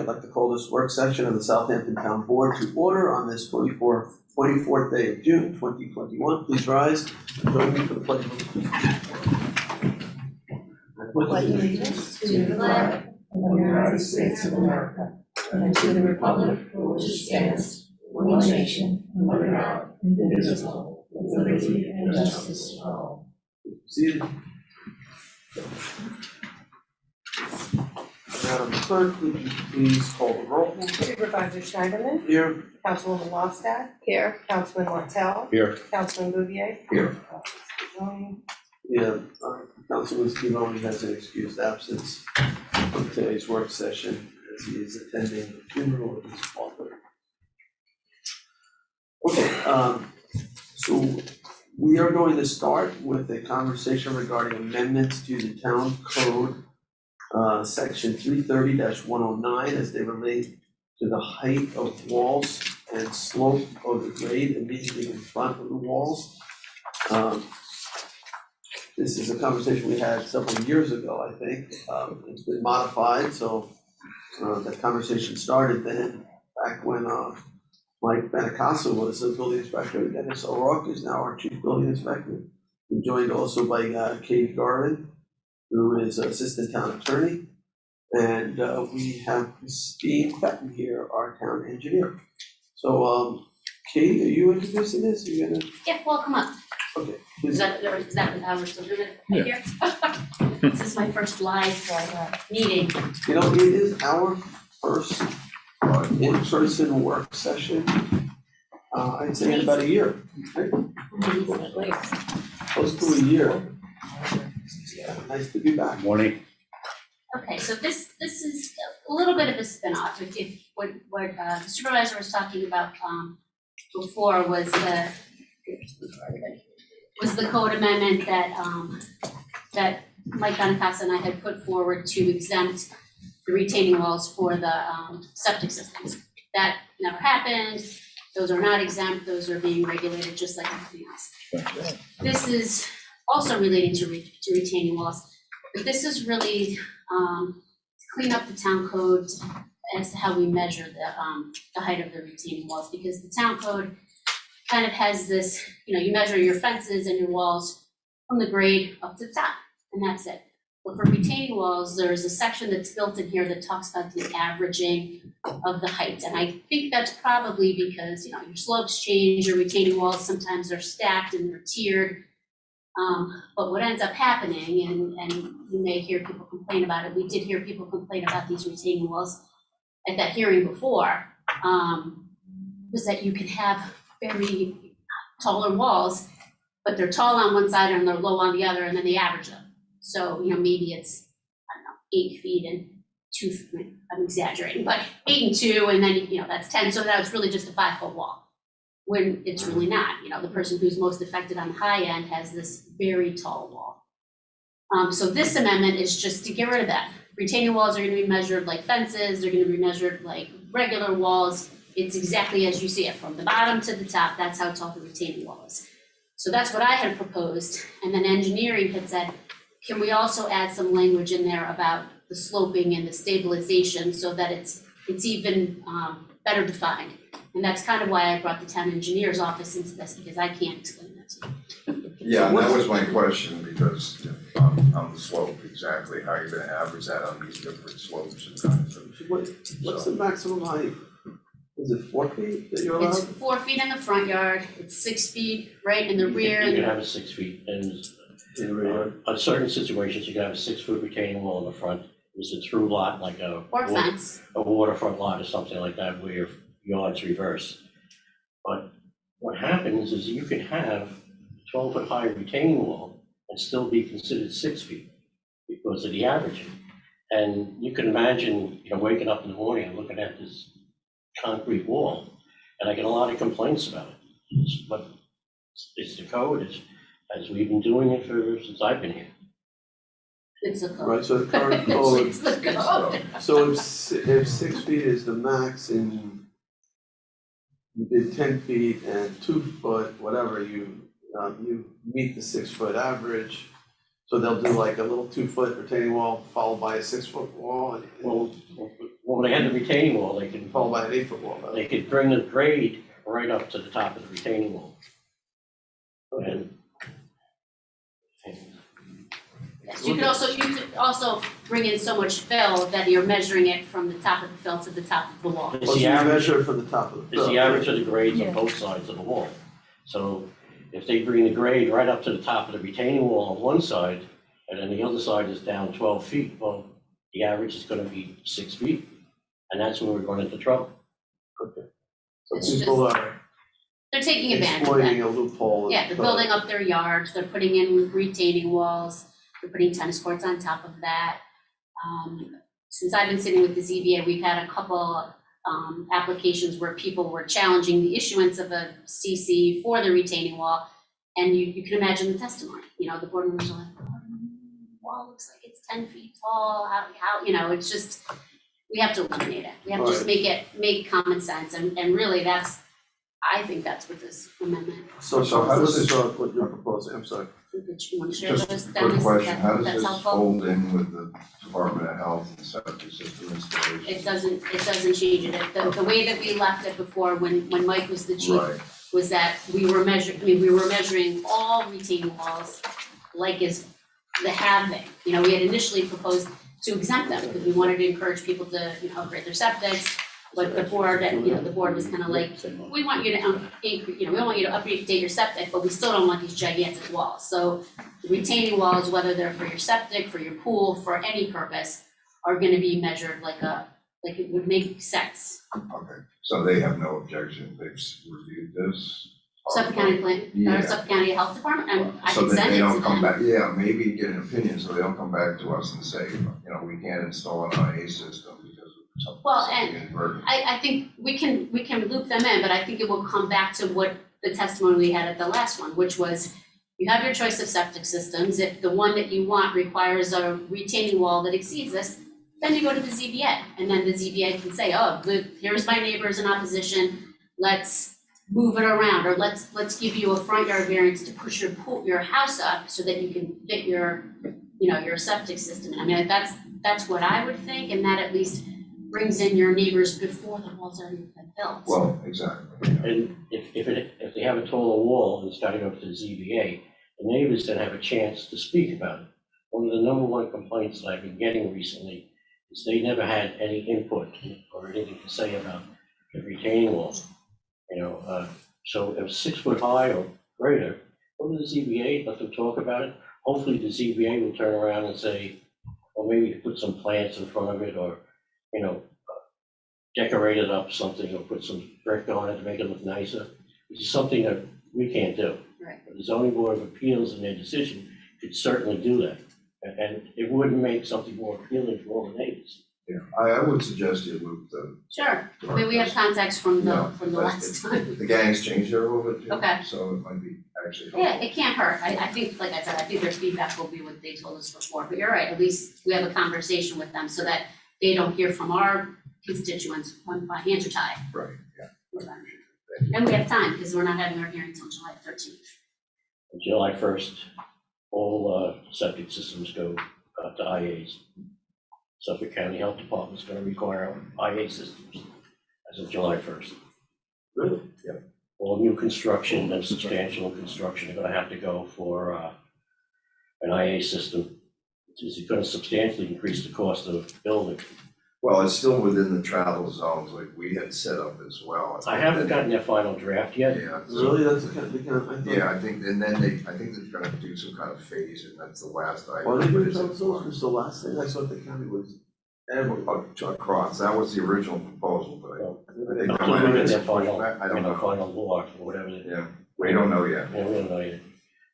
I'd like to call this work session of the Southampton Town Board to order on this 24th day of June, 2021. Please rise and join me for the pledge of allegiance. I pledge allegiance to the flag of the United States of America and to the republic for which it stands, one nation, under God, indivisible, with liberty and justice for all. Seated. Madam Clerk, would you please call the roll? Supervisor Schneiderman. Here. Councilwoman Lofstad. Here. Councilman Martell. Here. Councilman Bouvier. Here. Yeah, Councilman Schivoni has an excused absence from today's work session as he is attending the funeral of his father. Okay, so we are going to start with a conversation regarding amendments to the town code, section 330-109, as they relate to the height of walls and slope of the grade immediately in front of the walls. This is a conversation we had several years ago, I think. It's been modified, so that conversation started then, back when Mike Benicasa was the building inspector. Dennis O'Rourke is now our chief building inspector. We're joined also by Katie Garvin, who is assistant town attorney. And we have Christine Fenton here, our town engineer. So Katie, are you introducing this? Are you gonna? Yeah, well, come up. Okay. Is that how we're still doing it right here? This is my first live meeting. You know, it is our first in-person work session, I'd say in about a year, right? Close to a year. Nice to be back. Morning. Okay, so this is a little bit of a spin-off. If what the supervisor was talking about before was the code amendment that Mike Benicasa and I had put forward to exempt the retaining walls for the septic systems. That never happened. Those are not exempt. Those are being regulated just like everything else. This is also relating to retaining walls, but this is really to clean up the town code as to how we measure the height of the retaining walls, because the town code kind of has this, you measure your fences and your walls from the grade up to the top, and that's it. But for retaining walls, there's a section that's built in here that talks about the averaging of the height. And I think that's probably because, your slopes change, your retaining walls sometimes are stacked and they're tiered. But what ends up happening, and you may hear people complain about it, we did hear people complain about these retaining walls at that hearing before, was that you can have very taller walls, but they're tall on one side and they're low on the other, and then they average them. So, maybe it's, 8 feet and 2 feet, I'm exaggerating, but 8 and 2, and then, that's 10. So that was really just a 5-foot wall, when it's really not. The person who's most affected on the high end has this very tall wall. So this amendment is just to get rid of that. Retaining walls are going to be measured like fences. They're going to be measured like regular walls. It's exactly as you see it, from the bottom to the top. That's how tall the retaining wall is. So that's what I had proposed. And then engineering had said, can we also add some language in there about the sloping and the stabilization so that it's even better defined? And that's kind of why I brought the town engineer's office into this, because I can't explain that to you. Yeah, and that was my question, because on the slope, exactly how you're gonna average that on these different slopes and kinds of. What's the maximum height? Is it 4 feet that you're allowed? It's 4 feet in the front yard, it's 6 feet right in the rear. You can have a 6 feet, and In the rear. on certain situations, you can have a 6-foot retaining wall in the front. It's a through lot, like a Fence. a waterfront lot or something like that, where your yard's reversed. But what happens is you can have a 12-foot high retaining wall and still be considered 6 feet because of the averaging. And you can imagine, waking up in the morning and looking at this concrete wall, and I get a lot of complaints about it. But it's the code, as we've been doing it since I've been here. It's the code. Right, so the current code. It's the code. So if 6 feet is the max and you did 10 feet and 2 foot, whatever, you meet the 6 foot average, So they'll do like a little 2-foot retaining wall followed by a 6-foot wall and Well, when they had the retaining wall, they can, followed by an 8-foot wall. they could bring the grade right up to the top of the retaining wall. And Yes, you could also bring in so much fill that you're measuring it from the top of the fill to the top of the wall. it's Well, so the you average, measure it from the top of the it's fill. the average of the grades Yeah. on both sides of the wall. So if they bring the grade right up to the top of the retaining wall on one side, and then the other side is down 12 feet, well, the average is gonna be 6 feet, and that's when we run into trouble. So It's people are They're taking advantage of that. exploiting a loophole. Yeah, they're building up their yards, they're putting in retaining walls, they're putting tennis courts on top of that. Since I've been sitting with the ZBA, we've had a couple applications where people were challenging the issuance of a CC for the retaining wall. And you can imagine the testimony, the board members are like, oh, the wall looks like it's 10 feet tall, how, it's just, we have to eliminate it. We have to just make common sense, and really I think that's what this amendment, So how does this is this- what you're proposing, I'm sorry. that you want to share Just those, a that quick is, question, how does that's this helpful? fold in with the Department of Health and septic system installation? It doesn't change it. The way that we left it before, when Mike was the chief, Right, was that we were measuring all retaining walls like is the halving. We had initially proposed to exempt them because we wanted to encourage people to, upgrade their septics. But the board was kind of like, we want you to increase, we want you to update your septic, but we still don't want these gigantic walls. So the retaining walls, whether they're for your septic, for your pool, for any purpose, are gonna be measured like it would make sense. okay, so they have no objection, they've reviewed this? Suffolk County Yeah. Suffolk County Health Department, and I So can that send they it to don't come them. back, yeah, maybe get an opinion, so they don't come back to us and say, we can't install an IA system because of Well, something inadvertent. I think we can loop them in, but I think it will come back to what the testimony we had at the last one, which was you have your choice of septic systems. If the one that you want requires a retaining wall that exceeds this, then you go to the ZBA, and then the ZBA can say, oh, here's my neighbors in opposition, let's move it around, or let's give you a front yard variance to push your house up so that you can fit your septic system. I mean, that's what I would think, and that at least brings in your neighbors before the walls are even built. Well, exactly. And if they have a taller wall and it's gotta go to the ZBA, the neighbors then have a chance to speak about it. One of the number one complaints that I've been getting recently is they never had any input or anything to say about the retaining wall. So if it's 6 foot high or greater, go to the ZBA, let them talk about it. Hopefully the ZBA will turn around and say, well, maybe you put some plants in front of it, or decorate it up something, or put some brick on it to make it look nicer, which is something that we can't do. Right. But the zoning board of appeals in their decision could certainly do that, and it wouldn't make something more appealing for all the neighbors. Yeah, I would suggest you loop the. Sure, I mean, we have contacts from Yeah, the last time. The gang's changed there a little bit too. Okay. So it might be actually helpful. Yeah, it can't hurt. I think, like I said, I think their feedback will be what they told us before, but you're right, at least we have a conversation with them so that they don't hear from our constituents when my hands are tied. Right, yeah. with them. And we have time, because we're not having our hearing until July 13th. On July 1st, all septic systems go to IAs. Suffolk County Health Department is going to require IA systems as of July 1st. Really? Yep. All new construction and substantial construction are going to have to go for an IA system, which is going to substantially increase the cost of building. Well, it's still within the travel zones like we had set up as well. I haven't gotten their final draft yet. Yeah. so- Really, that's the kind of, I thought. Yeah, I think, and then I think they're gonna do some kind of phase, and that's the last item. Well, they but do it's those, was the last thing I saw at the county was, ever. across, that was the original proposal, but I think Up that to might have we been get their final, I don't know. final law or whatever. Yeah, we don't know yet. Yeah, we don't know yet,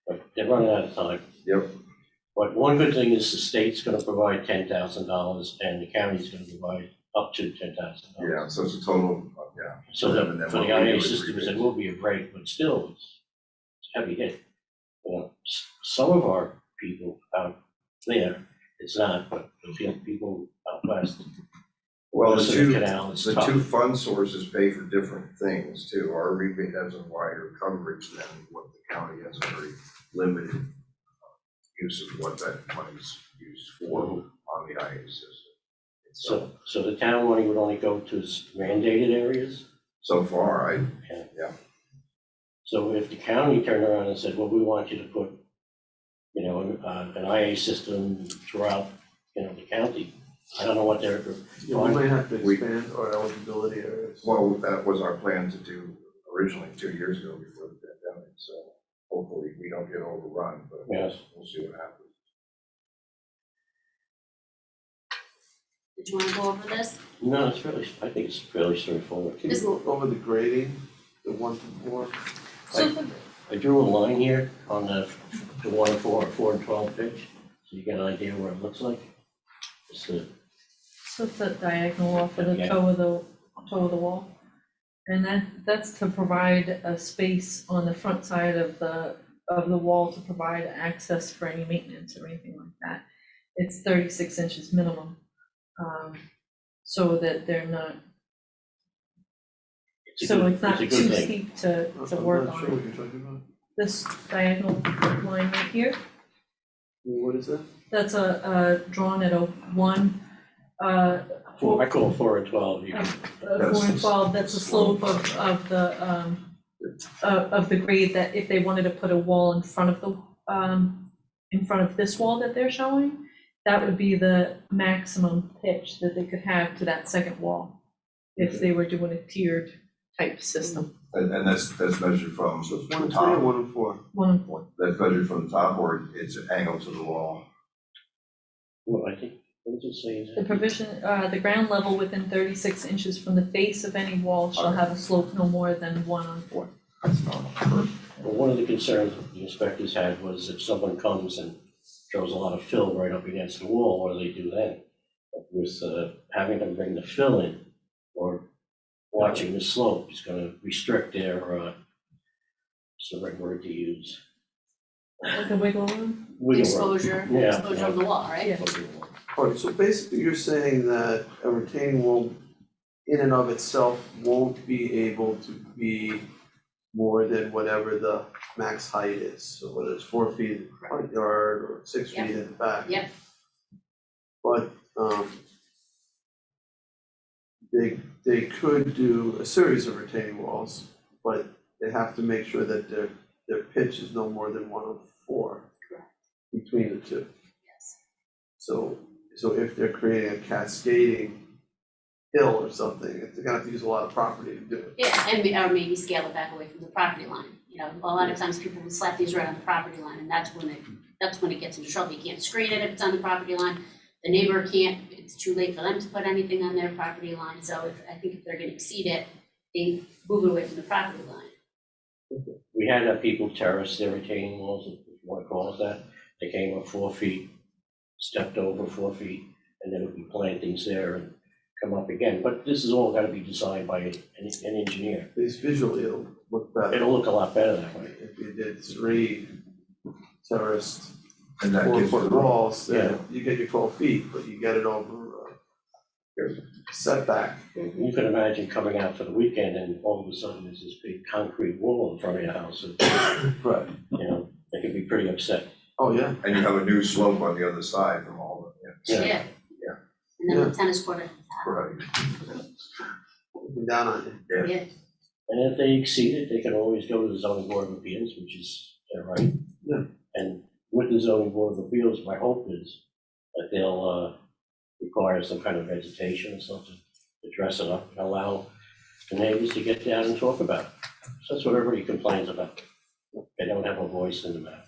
but they're running out of time. Yep. But one good thing is the state's gonna provide $10,000 and the county's gonna provide up to $10,000. Yeah, so it's a total, yeah. So And then that for what the we do IA is systems, rebate. there will be a break, but still, it's a heavy hit. Some of our people out there, it's not, but the people out west. Well, the west of two, canal, it's the tough. two fund sources pay for different things too. Our rebate has a wider coverage than what the county has, a very limited use of what that money's used for on the IA system. So the town money would only go to mandated areas? So far, So if the county turned around and said, well, we want you to put, you know, an IA system throughout, you know, the county, I don't know what they're, Yeah, we might have to expand our eligibility areas. well, that was our plan to do originally 2 years ago before the pandemic, so hopefully we don't get overrun, but yes. we'll see what happens. Did you wanna go over this? No, it's really, I think it's fairly straightforward. Can you go over the grading, the 1 to 4? So I drew a line here on the 1 and 4, 4 and 12 pitch, so you get an idea what it looks like. It's the, So it's that diagonal off of the Yeah. toe of the wall. And that's to provide a space on the front side of the wall to provide access for any maintenance or anything like that. It's 36 inches minimum, so that they're not, it's a so good, it's not it's a too good thing. steep to I'm work not sure on. what you're talking about. This diagonal line right here, What is that? that's drawn at a 1, I call 4 and 12, you can, 4 and 12, that's the slope of the grade, that if they wanted to put a wall in front of this wall that they're showing, that would be the maximum pitch that they could have to that second wall, if they were doing a tiered type system. And that's measured from So it's the 1 and 3 or top, 1 and 4? 1 and 4. that's measured from the top, or it's angled to the wall. well, I think, what does it say? The provision, the ground level within 36 inches from the face of any wall shall have a slope no more than 1 on 4. That's normal. Well, one of the concerns the inspectors had was if someone comes and throws a lot of fill right up against the wall, what do they do then? With having them bring the fill in, or watching the slope is gonna restrict their, what's the right word to use? Like a wiggle room? Wiggle room. Yeah. exposure of the wall, right? Yeah. Alright, so basically you're saying that a retaining wall in and of itself won't be able to be more than whatever the max height is, so whether it's 4 feet in the front yard or 6 Yep. feet in the back. Yep. But, they could do a series of retaining walls, but they have to make sure that their pitch is no more than 1 of 4 between the two. Yes. So if they're creating a cascading hill or something, they're gonna have to use a lot of property to do it. Yeah, or maybe scale it back away from the property line. You know, a lot of times people will slap these right on the property line, and that's when it gets into trouble. You can't screen it if it's on the property line. The neighbor can't, it's too late for them to put anything on their property line. So I think if they're gonna exceed it, they move it away from the property line. We had people terrace their retaining walls, if you wanna call it that. They came up 4 feet, stepped over 4 feet, and there would be plantings there and come up again. But this is all gotta be designed by an engineer. At least visually, it'll look better. It'll look a lot better that way. If you did 3 terraced And that gives 4-foot the walls, Yeah. then you get your 12 feet, but you get it over your setback. You can imagine coming out for the weekend and all of a sudden there's this big concrete wall in front of your house. And, Right. you know, they could be pretty upset. Oh, yeah. And you have a new slope on the other side from all of it. Yeah. And then the tennis court at the top. Right. Looking down on you. Yeah. Yeah. And if they exceed it, they can always go to the zoning board of appeals, which is their right. Yeah. And with the zoning board of appeals, my hope is that they'll require some kind of vegetation or something to dress it up and allow the neighbors to get down and talk about it. So that's what everybody complains about. They don't have a voice in the matter.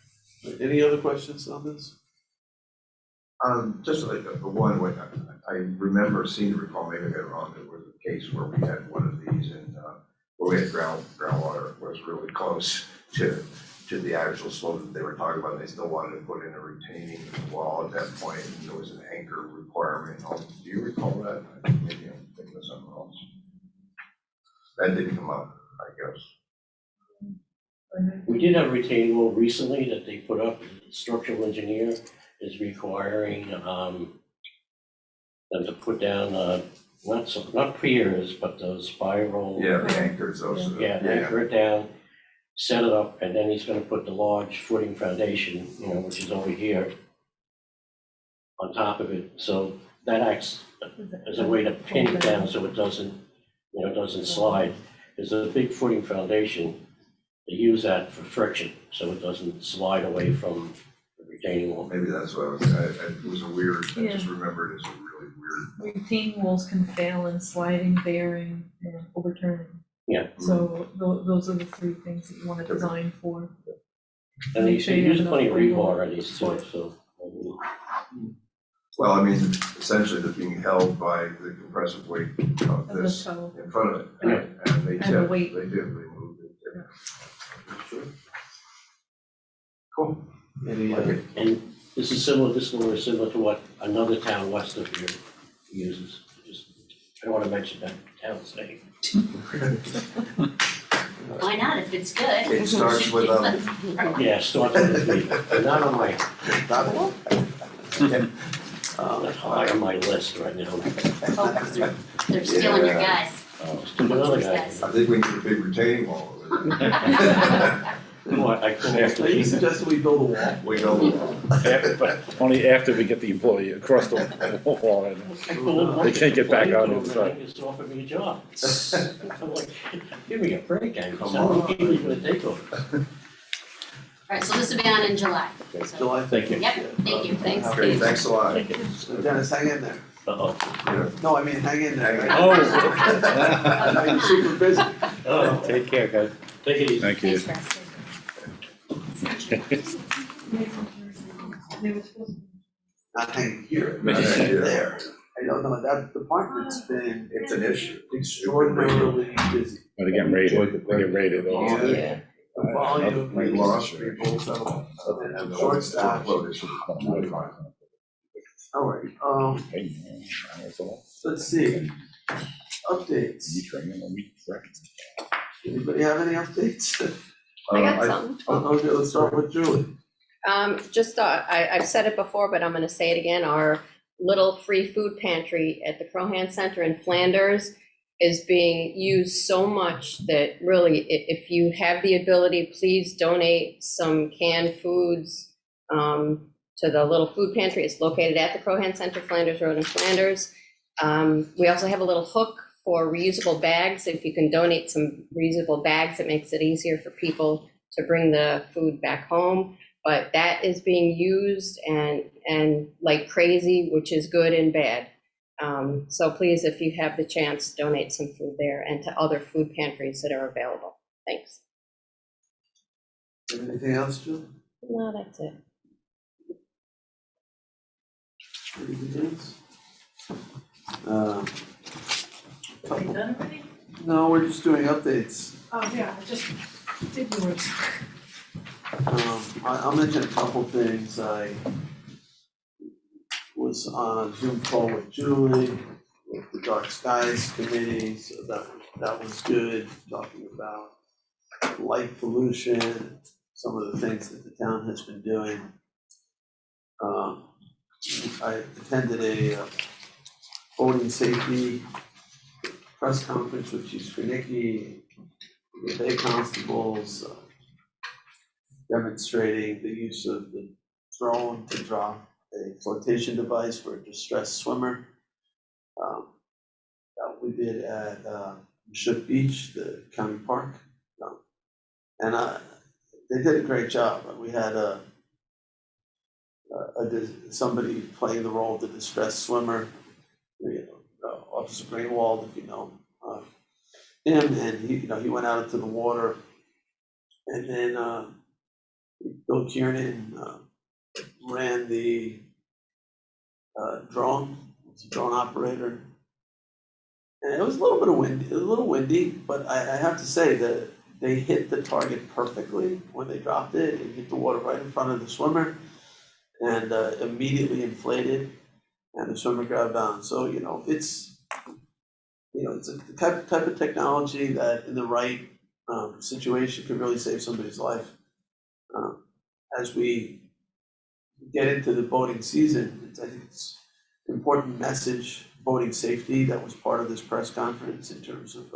Any other questions on this? Just like the one, I remember, seem to recall, maybe I got it wrong, there was a case where we had one of these and, where we had groundwater was really close to the actual slope that they were talking about. They still wanted to put in a retaining wall at that point, and there was an anchor requirement. Do you recall that? Maybe I'm thinking of something else. That didn't come up, I guess. We did have a retaining wall recently that they put up. The structural engineer is requiring them to put down not piers, but those spiral. Yeah, the anchors, those. Yeah, anchor it down. set it up, and then he's gonna put the large footing foundation, which is over here, on top of it, so that acts as a way to pin it down so it doesn't slide. There's a big footing foundation, they use that for friction, so it doesn't slide away from the retaining wall. Maybe that's what it was a weird, I just remember it as a really weird. Retaining walls can fail in sliding, bearing, and overturning. Yeah. So those are the three things that you want to design for. And Make they sure you use have plenty of enough rebar on these too, so. Well, I mean, essentially they're being held by the compressive weight of Of the this toe. in front of it. Yeah. And they And the tip, weight. they move it. Yeah. Cool. Any, Like it. And this is similar to what another town west of here uses. I don't want to mention that town's name. Why not, if it's good? It starts with, Yeah, starts with a V, but not on my, that one? not high on my list right now. Oh, they're stealing your guys. Just took another guy. I think we need a big retaining wall over there. What, I couldn't have Are you to. suggesting we build a wall? We go the wall. But only after we get the employee across the wall, and they can't get back on it, so. Just offered me a job. I'm like, give me a break, Angus. Come How many on. people are you gonna take over? All right, so this will be on in July. So- July. Thank you. Yep, thank you. Thanks. Great, thanks a lot. Dennis, hang in there. Uh-oh. Yeah. No, I mean, hang in there. Oh. I know you're super busy. Oh, Take care, guys. take it easy. Thank you. Thanks, Russ. Not hanging here, Not but hanging here. there. I don't know, that department's been It's an issue. extraordinarily busy. But they get rated, all the time. Yeah. The volume, We we lost lost people, people, so, and I'm short staffed. All right, let's see, updates. Anybody have any updates? I got some. Okay, let's start with Julie. I've said it before, but I'm gonna say it again, our little free food pantry at the Crohan Center in Flanders is being used so much that really, if you have the ability, please donate some canned foods to the little food pantry. It's located at the Crohan Center, Flanders Road in Flanders. We also have a little hook for reusable bags. If you can donate some reusable bags, it makes it easier for people to bring the food back home. But that is being used and like crazy, which is good and bad. So please, if you have the chance, donate some food there and to other food pantries that are available. Thanks. Anything else, Julie? No, that's it. Anything else? Are you done already? No, we're just doing updates. Oh, yeah, I just did yours. I'll mention a couple things. I was on a Zoom call with Julie, with the Dark Skies Committee, so that was good, talking about light pollution, some of the things that the town has been doing. I attended a voting safety press conference with Chief Kranicki, the Bay Constables, demonstrating the use of the drone to drop a flotation device for a distressed swimmer. That we did at Bishop Beach, the county park. And they did a great job. We had somebody playing the role of the distressed swimmer, Officer Greenwald, if you know him, and he went out into the water, and then Bill Kiernan ran the drone. Was a drone operator, and it was a little windy, but I have to say that they hit the target perfectly when they dropped it. It hit the water right in front of the swimmer, and immediately inflated, and the swimmer grabbed on. So it's a type of technology that in the right situation could really save somebody's life. As we get into the boating season, I think it's an important message, boating safety, that was part of this press conference in terms of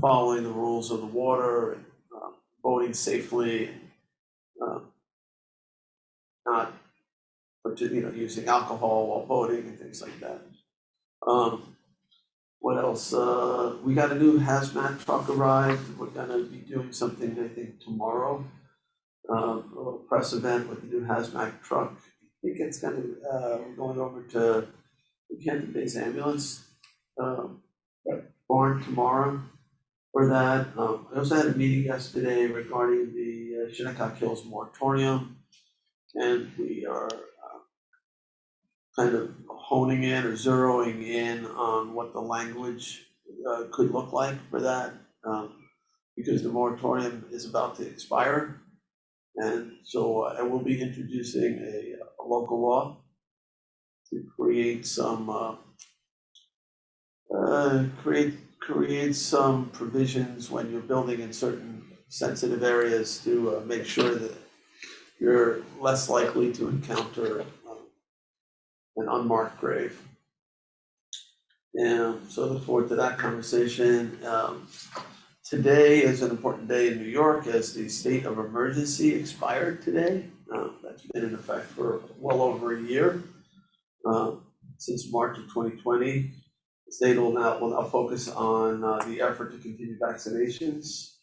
following the rules of the water, and boating safely, not, using alcohol while boating and things like that. What else? We got a new hazmat truck arrived. We're gonna be doing something, I think, tomorrow. A little press event with the new hazmat truck. I think it's gonna, we're going over to the Canton Base Ambulance barn tomorrow for that. I also had a meeting yesterday regarding the Shinnecock Hills moratorium. And we are kind of honing in or zeroing in on what the language could look like for that, because the moratorium is about to expire. And so I will be introducing a local law to create some create some provisions when you're building in certain sensitive areas to make sure that you're less likely to encounter an unmarked grave. And so I look forward to that conversation. Today is an important day in New York as the state of emergency expired today. That's been in effect for well over a year, since March of 2020. The state will now focus on the effort to continue vaccinations.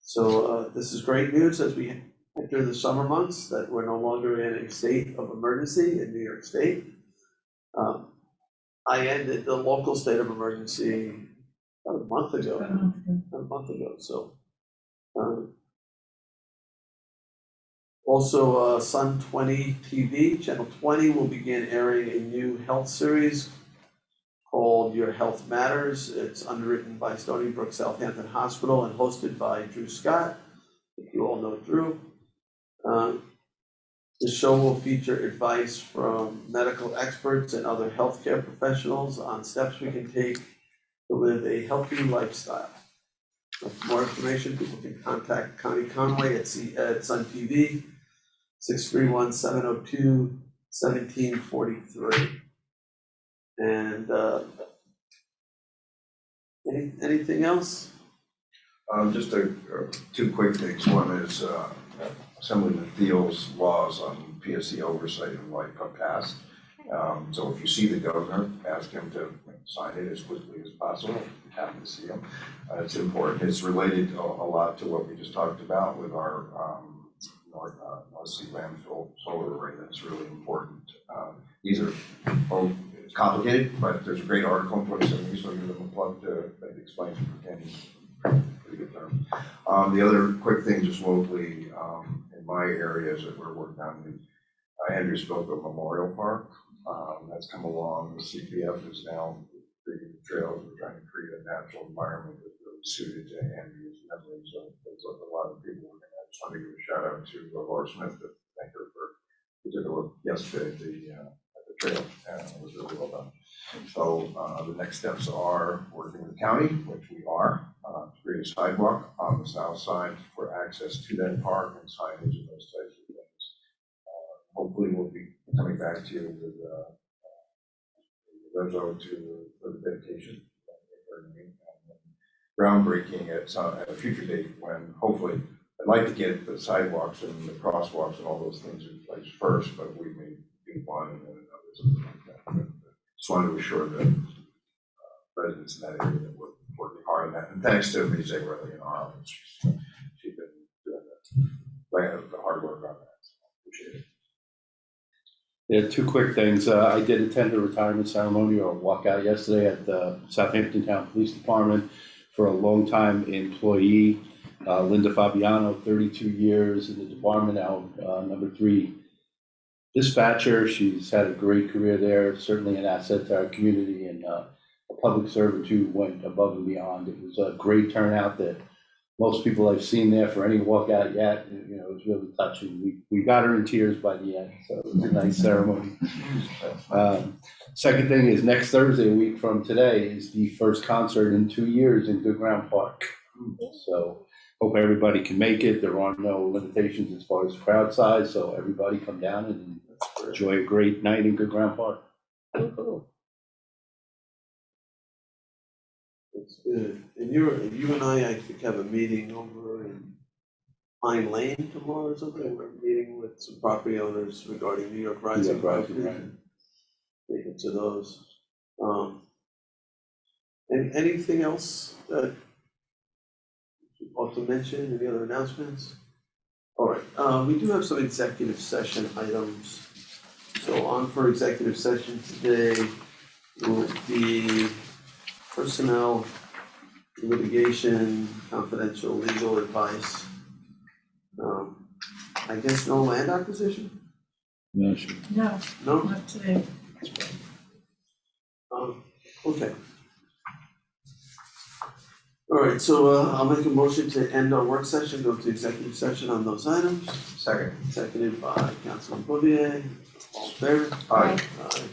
So this is great news as we enter the summer months, that we're no longer in a state of emergency in New York State. I ended the local state of emergency about a month ago. So also Sun 20 TV, Channel 20 will begin airing a new health series called Your Health Matters. It's underwritten by Stony Brook Southampton Hospital and hosted by Drew Scott. I think you all know Drew. The show will feature advice from medical experts and other healthcare professionals on steps we can take to live a healthy lifestyle. For more information, people can contact Connie Conway at Sun TV, 631-702-1743. And anything else? Just two quick things. One is Assemblyman Thiel's laws on PSC oversight have like passed. So if you see the governor, ask him to sign it as quickly as possible. If you happen to see him, it's important. It's related a lot to what we just talked about with our North Sea landfill solar array. That's really important. These are both complicated, but there's a great article in 2070, so I'll give them a plug to maybe explain it for Kenny. Pretty good term. The other quick thing, just locally, in my areas that we're working on, Andrew spoke of Memorial Park. That's come along. The CPF is now creating trails. We're trying to create a natural environment that's really suited to Andrew's memory. So there's a lot of people working on it. I just want to give a shout out to Laura Smith, thank her for, we took a look yesterday at the trail, and it was really well done. So the next steps are working with the county, which we are, to create a sidewalk on the south side for access to that park and signage and those types of things. Hopefully we'll be coming back to you with reso for the dedication, and groundbreaking at a future date when hopefully I'd like to get the sidewalks and the crosswalks and all those things in place first, but we may do one and then another, something like that. But just wanted to assure the residents in that area that we're working hard on that. And thanks to Ms. Riley in our office. She's been doing the hard work on that. So appreciate it. Yeah, two quick things. I did attend a retirement ceremony or walkout yesterday at the Southampton Town Police Department for a longtime employee, Linda Fabiano, 32 years in the department, now number 3 dispatcher. She's had a great career there, certainly an asset to our community, and a public servant who went above and beyond. It was a great turnout that most people I've seen there for any walkout yet. You know, it was really touching. We got her in tears by the end, so it was a nice ceremony. Second thing is next Thursday, a week from today, is the first concert in 2 years in Good Ground Park. So hope everybody can make it. There are no limitations as far as crowd size, so everybody come down and enjoy a great night in Good Ground Park. Oh, cool. That's good. And you and I think have a meeting over in Pine Lane tomorrow or something. We're meeting with some property owners regarding New York Rising York Rising, property. right. Make it to those. And anything else that you want to mention, any other announcements? All right, we do have some executive session items. So on for executive session today will be personnel, litigation, confidential legal advice. I guess no land acquisition? No, sure. No, No? not today. Okay. All right, so I'll make a motion to end our work session, go to executive session on those items. Second. Seconded by Councilman Bouvier. All in favor? Aye. Aye.